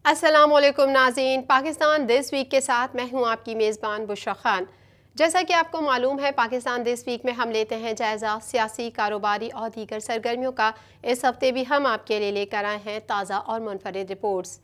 السلام علیکم ناظرین، پاکستان دس ویک کے ساتھ میں ہوں آپ کی میزبان بشرا خان۔ جیسا کہ آپ کو معلوم ہے، پاکستان دس ویک میں ہم لیتے ہیں جائزہ سیاسی، کاروباری اور دیگر سرگرمیوں کا۔ اس ہفتے بھی ہم آپ کے لیے لے کر آئے ہیں تازہ اور منفرد رپورٹس۔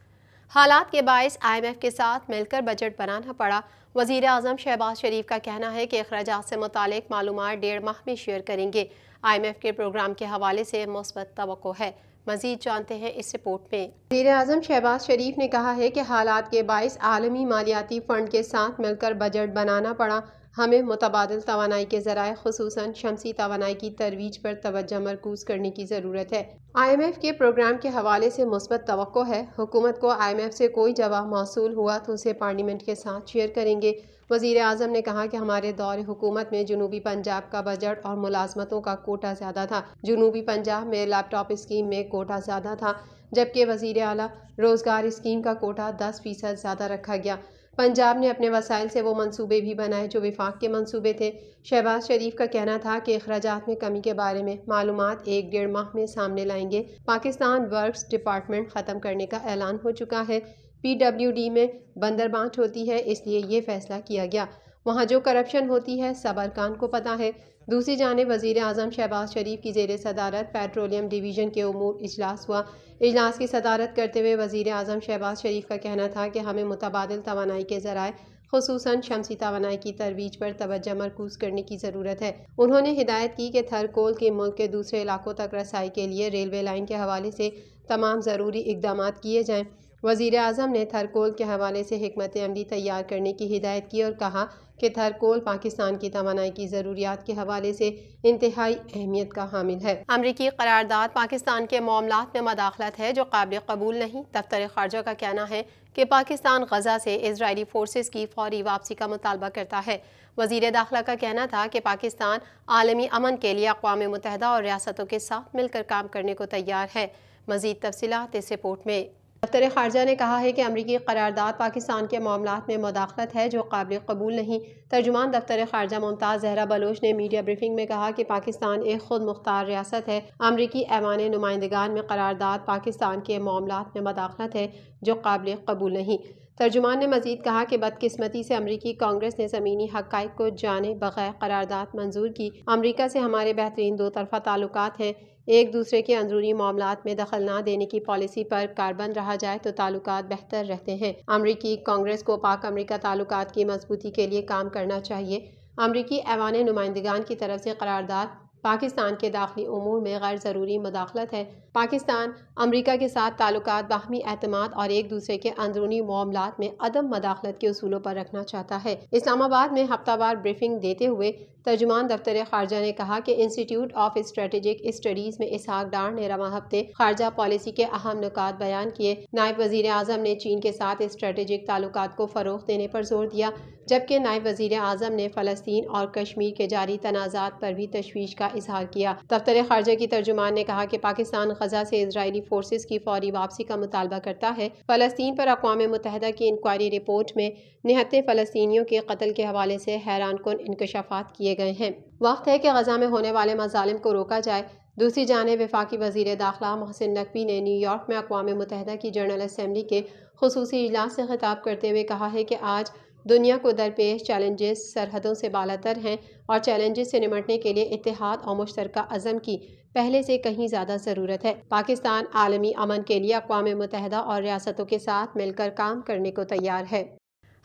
حالات کے باعث IMF کے ساتھ مل کر بجٹ بنانا پڑا۔ وزیر اعظم شہباز شریف کا کہنا ہے کہ اخراجات سے متعلق معلومات 1.5 ماہ میں شیئر کریں گے۔ IMF کے پروگرام کے حوالے سے مثبت توقع ہے۔ مزید جانتے ہیں اس رپورٹ میں۔ وزیر اعظم شہباز شریف نے کہا ہے کہ حالات کے باعث عالمی مالیاتی فنڈ کے ساتھ مل کر بجٹ بنانا پڑا۔ ہمیں متبادل توانائی کے ذرائع خصوصاً شمسی توانائی کی ترویج پر توجہ مرکوز کرنے کی ضرورت ہے۔ IMF کے پروگرام کے حوالے سے مثبت توقع ہے۔ حکومت کو IMF سے کوئی جواب موصول ہوا تو اسے پارلیمنٹ کے ساتھ شیئر کریں گے۔ وزیر اعظم نے کہا کہ ہمارے دور حکومت میں جنوبی پنجاب کا بجٹ اور ملازمتوں کا کوٹا زیادہ تھا۔ جنوبی پنجاب میں لیپ ٹاپ اسکیم میں کوٹا زیادہ تھا، جبکہ وزیر اعلیٰ روزگار اسکیم کا کوٹا 10% زیادہ رکھا گیا۔ پنجاب نے اپنے وسائل سے وہ منصوبے بھی بنائے جو وفاق کے منصوبے تھے۔ شہباز شریف کا کہنا تھا کہ اخراجات میں کمی کے بارے میں معلومات 1-1.5 ماہ میں سامنے لائیں گے۔ پاکستان ورکس ڈپارٹمنٹ ختم کرنے کا اعلان ہو چکا ہے۔ PWD میں بندر بانٹ ہوتی ہے، اس لیے یہ فیصلہ کیا گیا۔ وہاں جو کرپشن ہوتی ہے سب ارکان کو پتہ ہے۔ دوسری جانب وزیر اعظم شہباز شریف کی زیر صدارت پیٹرولیم ڈویژن کے امور اجلاس ہوا۔ اجلاس کی صدارت کرتے ہوئے وزیر اعظم شہباز شریف کا کہنا تھا کہ ہمیں متبادل توانائی کے ذرائع خصوصاً شمسی توانائی کی ترویج پر توجہ مرکوز کرنے کی ضرورت ہے۔ انہوں نے ہدایت کی کہ تھر کول کی ملک کے دوسرے علاقوں تک رسائی کے لیے ریلوے لائن کے حوالے سے تمام ضروری اقدامات کیے جائیں۔ وزیر اعظم نے تھر کول کے حوالے سے حکمت عملی تیار کرنے کی ہدایت کی اور کہا کہ تھر کول پاکستان کی توانائی کی ضروریات کے حوالے سے انتہائی اہمیت کا حامل ہے۔ امریکی قرارداد پاکستان کے معاملات میں مداخلت ہے جو قابل قبول نہیں۔ دفتر خارجہ کا کہنا ہے کہ پاکستان غزہ سے اسرائیلی فورسز کی فوری واپسی کا مطالبہ کرتا ہے۔ وزیر داخلہ کا کہنا تھا کہ پاکستان عالمی امن کے لیے اقوام متحدہ اور ریاستوں کے ساتھ مل کر کام کرنے کو تیار ہے۔ مزید تفصیلات اس رپورٹ میں۔ دفتر خارجہ نے کہا ہے کہ امریکی قرارداد پاکستان کے معاملات میں مداخلت ہے جو قابل قبول نہیں۔ ترجمان دفتر خارجہ ممتاز زہرا بلوچ نے میڈیا بریفنگ میں کہا کہ پاکستان ایک خود مختار ریاست ہے۔ امریکی ایوان نمائندگان میں قرارداد پاکستان کے معاملات میں مداخلت ہے جو قابل قبول نہیں۔ ترجمان نے مزید کہا کہ بدقسمتی سے امریکی کانگریس نے زمینی حقائق کو جانے بغیر قرارداد منظور کی۔ امریکہ سے ہمارے بہترین دو طرفہ تعلقات ہیں۔ ایک دوسرے کے اندرونی معاملات میں دخل نہ دینے کی پالیسی پر کاربند رہا جائے تو تعلقات بہتر رہتے ہیں۔ امریکی کانگریس کو پاک امریکہ تعلقات کی مضبوطی کے لیے کام کرنا چاہیے۔ امریکی ایوان نمائندگان کی طرف سے قرارداد پاکستان کے داخلی امور میں غیر ضروری مداخلت ہے۔ پاکستان امریکہ کے ساتھ تعلقات باہمی اعتماد اور ایک دوسرے کے اندرونی معاملات میں عدم مداخلت کے اصولوں پر رکھنا چاہتا ہے۔ اسلام آباد میں ہفتہ وار بریفنگ دیتے ہوئے ترجمان دفتر خارجہ نے کہا کہ انسٹی ٹیوٹ آف اسٹریٹجک اسٹڈیز میں اسحاق ڈار نے رواں ہفتے خارجہ پالیسی کے اہم نکات بیان کیے۔ نائب وزیر اعظم نے چین کے ساتھ اسٹریٹجک تعلقات کو فروغ دینے پر زور دیا، جبکہ نائب وزیر اعظم نے فلسطین اور کشمیر کے جاری تنازعات پر بھی تشویش کا اظہار کیا۔ دفتر خارجہ کی ترجمان نے کہا کہ پاکستان غزہ سے اسرائیلی فورسز کی فوری واپسی کا مطالبہ کرتا ہے۔ فلسطین پر اقوام متحدہ کی انکوائری رپورٹ میں نہتے فلسطینیوں کے قتل کے حوالے سے حیران کن انکشافات کیے گئے ہیں۔ وقت ہے کہ غزہ میں ہونے والے مظالم کو روکا جائے۔ دوسری جانب وفاقی وزیر داخلہ محسن نقوی نے نیو یارک میں اقوام متحدہ کی جنرل اسمبلی کے خصوصی اجلاس سے خطاب کرتے ہوئے کہا ہے کہ آج دنیا کو درپیش چیلنجز سرحدوں سے بالاتر ہیں اور چیلنجز سے نمٹنے کے لیے اتحاد اور مشترکہ عزم کی پہلے سے کہیں زیادہ ضرورت ہے۔ پاکستان عالمی امن کے لیے اقوام متحدہ اور ریاستوں کے ساتھ مل کر کام کرنے کو تیار ہے۔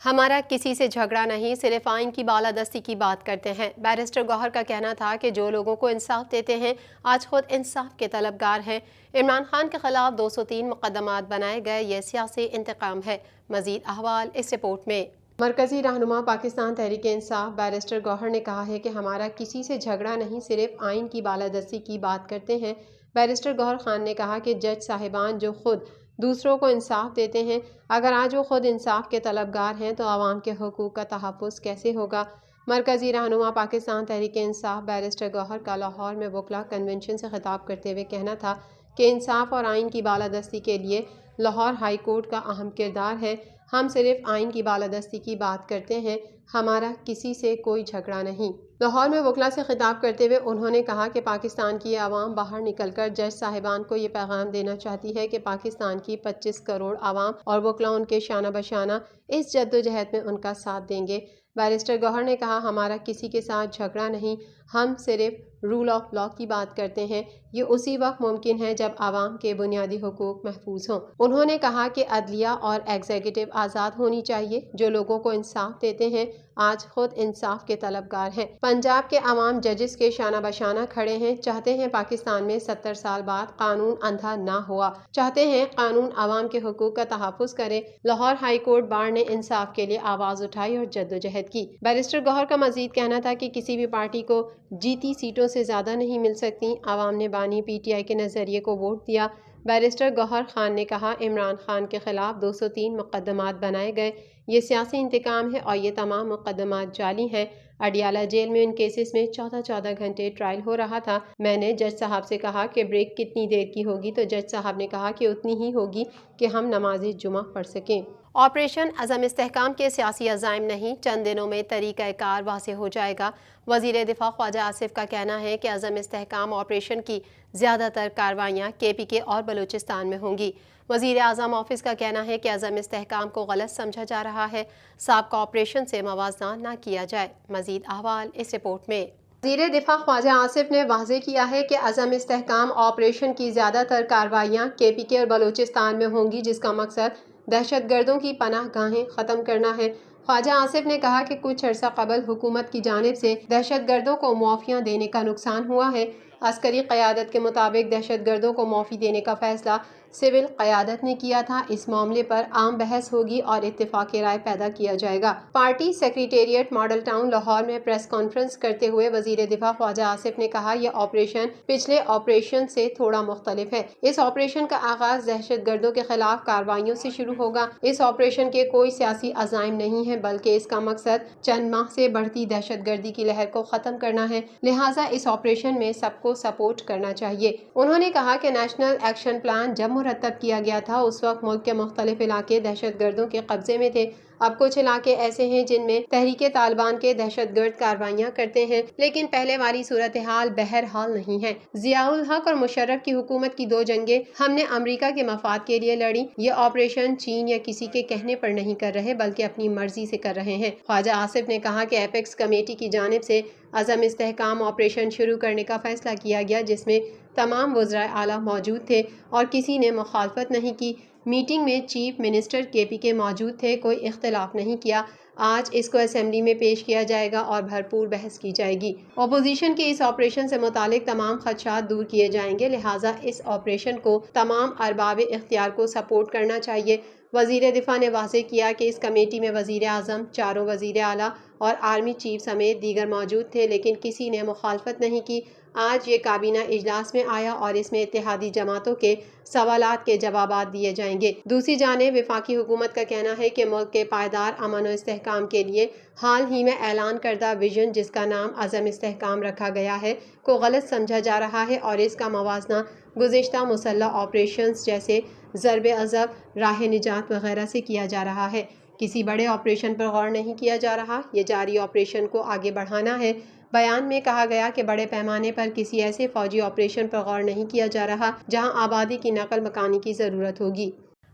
ہمارا کسی سے جھگڑا نہیں، صرف آئین کی بالادستی کی بات کرتے ہیں۔ بیرسٹر گوہر کا کہنا تھا کہ جو لوگوں کو انصاف دیتے ہیں آج خود انصاف کے طلبگار ہیں۔ عمران خان کے خلاف 203 مقدمات بنائے گئے، یہ سیاسی انتقام ہے۔ مزید احوال اس رپورٹ میں۔ مرکزی رہنما پاکستان تحریک انصاف بیرسٹر گوہر نے کہا ہے کہ ہمارا کسی سے جھگڑا نہیں، صرف آئین کی بالادستی کی بات کرتے ہیں۔ بیرسٹر گوہر خان نے کہا کہ جج صاحبان جو خود دوسروں کو انصاف دیتے ہیں، اگر آج وہ خود انصاف کے طلبگار ہیں تو عوام کے حقوق کا تحفظ کیسے ہوگا؟ مرکزی رہنما پاکستان تحریک انصاف بیرسٹر گوہر کا لاہور میں وکلاء کنونشن سے خطاب کرتے ہوئے کہنا تھا کہ انصاف اور آئین کی بالادستی کے لیے لاہور ہائی کورٹ کا اہم کردار ہے۔ ہم صرف آئین کی بالادستی کی بات کرتے ہیں، ہمارا کسی سے کوئی جھگڑا نہیں۔ لاہور میں وکلاء سے خطاب کرتے ہوئے انہوں نے کہا کہ پاکستان کی عوام باہر نکل کر جج صاحبان کو یہ پیغام دینا چاہتی ہے کہ پاکستان کی 25 کروڑ عوام اور وکلاء ان کے شانہ بشانہ اس جدوجہد میں ان کا ساتھ دیں گے۔ بیرسٹر گوہر نے کہا، ہمارا کسی کے ساتھ جھگڑا نہیں، ہم صرف رول آف لا کی بات کرتے ہیں۔ یہ اسی وقت ممکن ہے جب عوام کے بنیادی حقوق محفوظ ہوں۔ انہوں نے کہا کہ عدلیہ اور ایگزیکٹو آزاد ہونی چاہیے، جو لوگوں کو انصاف دیتے ہیں آج خود انصاف کے طلبگار ہیں۔ پنجاب کے عوام ججز کے شانہ بشانہ کھڑے ہیں، چاہتے ہیں پاکستان میں 70 سال بعد قانون اندھا نہ ہوا، چاہتے ہیں قانون عوام کے حقوق کا تحفظ کرے۔ لاہور ہائی کورٹ بار نے انصاف کے لیے آواز اٹھائی اور جدوجہد کی۔ بیرسٹر گوہر کا مزید کہنا تھا کہ کسی بھی پارٹی کو جیتی سیٹوں سے زیادہ نہیں مل سکتی، عوام نے بانی پی ٹی آئی کے نظریے کو ووٹ دیا۔ بیرسٹر گوہر خان نے کہا، عمران خان کے خلاف 203 مقدمات بنائے گئے، یہ سیاسی انتقام ہے اور یہ تمام مقدمات جعلی ہیں۔ اڈیالہ جیل میں ان کیسز میں 14 گھنٹے ٹرائل ہو رہا تھا۔ میں نے جج صاحب سے کہا کہ بریک کتنی دیر کی ہوگی تو جج صاحب نے کہا کہ اتنی ہی ہوگی کہ ہم نماز جمعہ پڑھ سکیں۔ آپریشن عزم استحکام کے سیاسی عزائم نہیں، چند دنوں میں طریقہ کار واضح ہو جائے گا۔ وزیر دفاع خواجہ آصف کا کہنا ہے کہ عزم استحکام آپریشن کی زیادہ تر کارروائیاں KPK اور بلوچستان میں ہوں گی۔ وزیر اعظم آفس کا کہنا ہے کہ عزم استحکام کو غلط سمجھا جا رہا ہے، سابقہ آپریشن سے موازنہ نہ کیا جائے۔ مزید احوال اس رپورٹ میں۔ وزیر دفاع خواجہ آصف نے واضح کیا ہے کہ عزم استحکام آپریشن کی زیادہ تر کارروائیاں KPK اور بلوچستان میں ہوں گی، جس کا مقصد دہشت گردوں کی پناہ گاہیں ختم کرنا ہے۔ خواجہ آصف نے کہا کہ کچھ عرصہ قبل حکومت کی جانب سے دہشت گردوں کو معافیاں دینے کا نقصان ہوا ہے۔ عسکری قیادت کے مطابق دہشت گردوں کو معافی دینے کا فیصلہ سول قیادت نے کیا تھا۔ اس معاملے پر عام بحث ہوگی اور اتفاق رائے پیدا کیا جائے گا۔ پارٹی سیکریٹریٹ ماڈل ٹاؤن لاہور میں پریس کانفرنس کرتے ہوئے وزیر دفاع خواجہ آصف نے کہا، یہ آپریشن پچھلے آپریشن سے تھوڑا مختلف ہے۔ اس آپریشن کا آغاز دہشت گردوں کے خلاف کارروائیوں سے شروع ہوگا۔ اس آپریشن کے کوئی سیاسی عزائم نہیں ہے، بلکہ اس کا مقصد چند ماہ سے بڑھتی دہشت گردی کی لہر کو ختم کرنا ہے، لہٰذا اس آپریشن میں سب کو سپورٹ کرنا چاہیے۔ انہوں نے کہا کہ نیشنل ایکشن پلان جب مرتب کیا گیا تھا اس وقت ملک کے مختلف علاقے دہشت گردوں کے قبضے میں تھے۔ اب کچھ علاقے ایسے ہیں جن میں تحریک طالبان کے دہشت گرد کارروائیاں کرتے ہیں، لیکن پہلے والی صورتحال بہرحال نہیں ہے۔ ضیاء الحق اور مشرف کی حکومت کی 2 جنگیں ہم نے امریکہ کے مفاد کے لیے لڑی۔ یہ آپریشن چین یا کسی کے کہنے پر نہیں کر رہے، بلکہ اپنی مرضی سے کر رہے ہیں۔ خواجہ آصف نے کہا کہ ایپیکس کمیٹی کی جانب سے عزم استحکام آپریشن شروع کرنے کا فیصلہ کیا گیا، جس میں تمام وزرائے اعلیٰ موجود تھے اور کسی نے مخالفت نہیں کی۔ میٹنگ میں چیف منسٹر KPK موجود تھے، کوئی اختلاف نہیں کیا۔ آج اس کو اسمبلی میں پیش کیا جائے گا اور بھرپور بحث کی جائے گی۔ اپوزیشن کے اس آپریشن سے متعلق تمام خدشات دور کیے جائیں گے، لہٰذا اس آپریشن کو تمام ارباب اختیار کو سپورٹ کرنا چاہیے۔ وزیر دفاع نے واضح کیا کہ اس کمیٹی میں وزیر اعظم، 4 وزیر اعلیٰ اور آرمی چیف سمیت دیگر موجود تھے، لیکن کسی نے مخالفت نہیں کی۔ آج یہ کابینہ اجلاس میں آیا اور اس میں اتحادی جماعتوں کے سوالات کے جوابات دیے جائیں گے۔ دوسری جانب وفاقی حکومت کا کہنا ہے کہ ملک کے پائیدار امن و استحکام کے لیے حال ہی میں اعلان کردہ ویژن، جس کا نام عزم استحکام رکھا گیا ہے، کو غلط سمجھا جا رہا ہے اور اس کا موازنہ گزشتہ مسلح آپریشنز جیسے ضرب عضب، راہ نجات وغیرہ سے کیا جا رہا ہے۔ کسی بڑے آپریشن پر غور نہیں کیا جا رہا، یہ جاری آپریشن کو آگے بڑھانا ہے۔ بیان میں کہا گیا کہ بڑے پیمانے پر کسی ایسے فوجی آپریشن پر غور نہیں کیا جا رہا جہاں آبادی کی نقل مکانی کی ضرورت ہوگی۔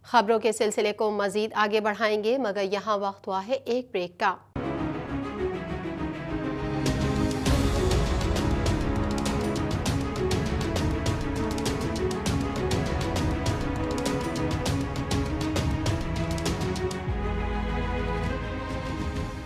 خبروں کے سلسلے کو مزید آگے بڑھائیں گے، مگر یہاں وقت ہوا ہے ایک بریک کا۔